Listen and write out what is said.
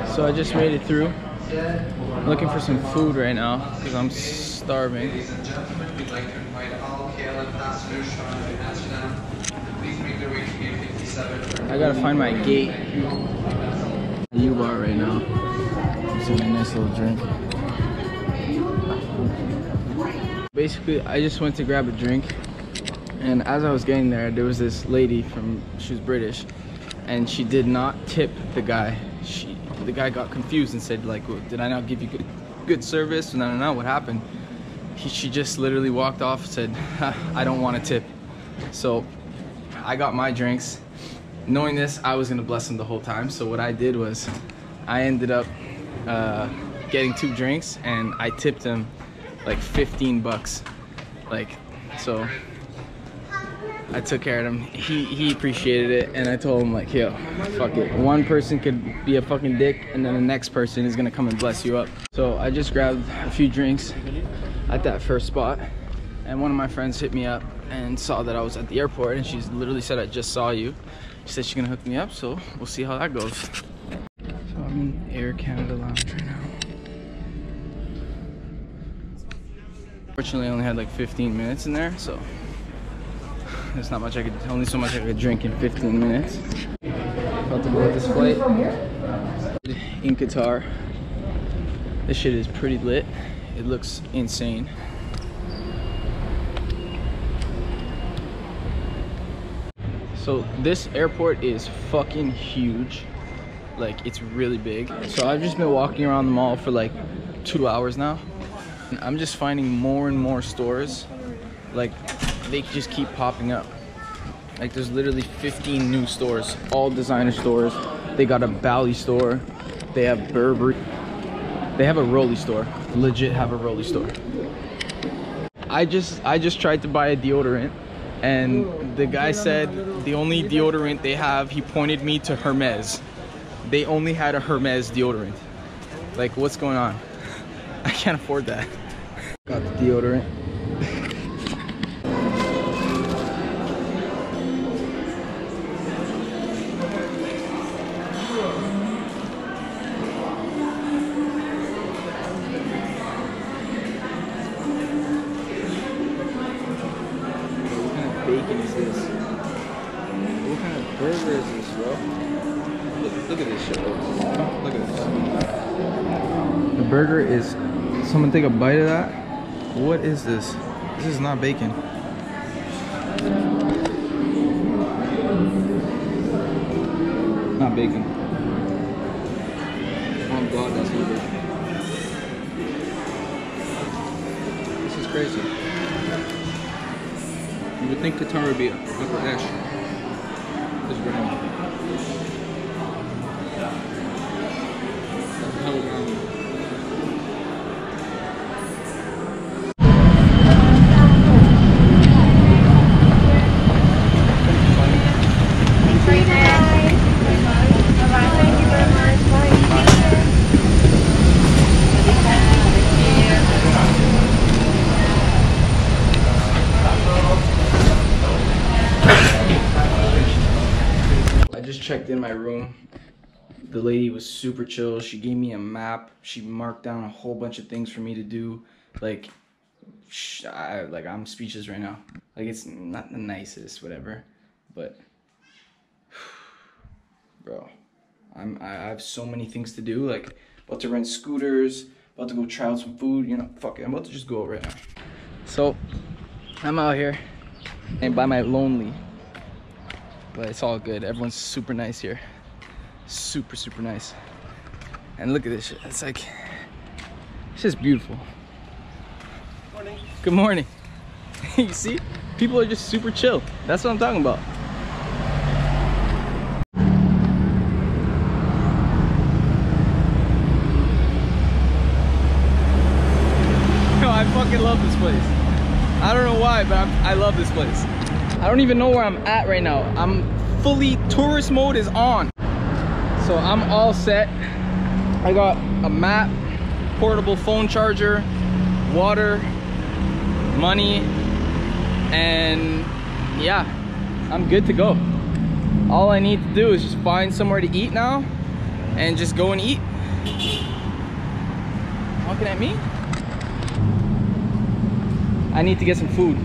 So I just made it through. I'm looking for some food right now because I'm starving. Ladies and gentlemen, we'd like to invite all KLM passengers traveling to Amsterdam to please make their way to gate 57. I gotta find my gate. U-Bar right now. I'm getting a nice little drink. Basically, I just went to grab a drink, and as I was getting there, there was this lady she was British, and she did not tip the guy. The guy got confused and said, like, well, did I not give you good service? No, what happened? She just literally walked off and said, I don't want to tip. So I got my drinks. Knowing this, I was gonna bless him the whole time. So what I did was, I ended up getting 2 drinks, and I tipped him like 15 bucks. Like, so I took care of him. He appreciated it, and I told him, like, yo, fuck it. One person could be a fucking dick, and then the next person is gonna come and bless you up. So I just grabbed a few drinks at that first spot, and one of my friends hit me up and saw that I was at the airport, and she literally said, I just saw you. She said she's gonna hook me up, so we'll see how that goes. So I'm in Air Canada Lounge right now. Fortunately, I only had like 15 minutes in there, so there's not much only so much I could drink in 15 minutes. About to board this flight in Qatar. This shit is pretty lit. It looks insane. So this airport is fucking huge. Like, it's really big. So I've just been walking around the mall for like 2 hours now. And I'm just finding more and more stores. Like, they just keep popping up. Like, there's literally 15 new stores, all designer stores. They got a Bali store. They have Burberry. They have a Rolly store. Legit have a Rolly store. I just tried to buy a deodorant, and the guy said the only deodorant they have, he pointed me to Hermes. They only had a Hermes deodorant. Like, what's going on? I can't afford that. Got the deodorant. Bacon is this? What kind of burger is this, bro? Look at this shit. Look at this. The burger is. Someone take a bite of that. What is this? This is not bacon. Not bacon. Oh god, that's not bacon. This is crazy. You would think Qatar would be upper ash. This is ground. That's a hell of ground. Checked in my room. The lady was super chill. She gave me a map. She marked down a whole bunch of things for me to do. Like, I'm speechless right now. Like, it's not the nicest, whatever, but bro, I have so many things to do. Like, about to rent scooters, about to go try out some food. You know, fuck it. I'm about to just go right now. So I'm out here and by my lonely. But it's all good. Everyone's super nice here. Super, super nice. And look at this shit. It's like, it's just beautiful. Morning. Good morning. You see? People are just super chill. That's what I'm talking about. Yo, I fucking love this place. I don't know why, but I love this place. I don't even know where I'm at right now. I'm fully, tourist mode is on. So I'm all set. I got a map, portable phone charger, water, money, and yeah, I'm good to go. All I need to do is just find somewhere to eat now, and just go and eat. Honking at me? I need to get some food.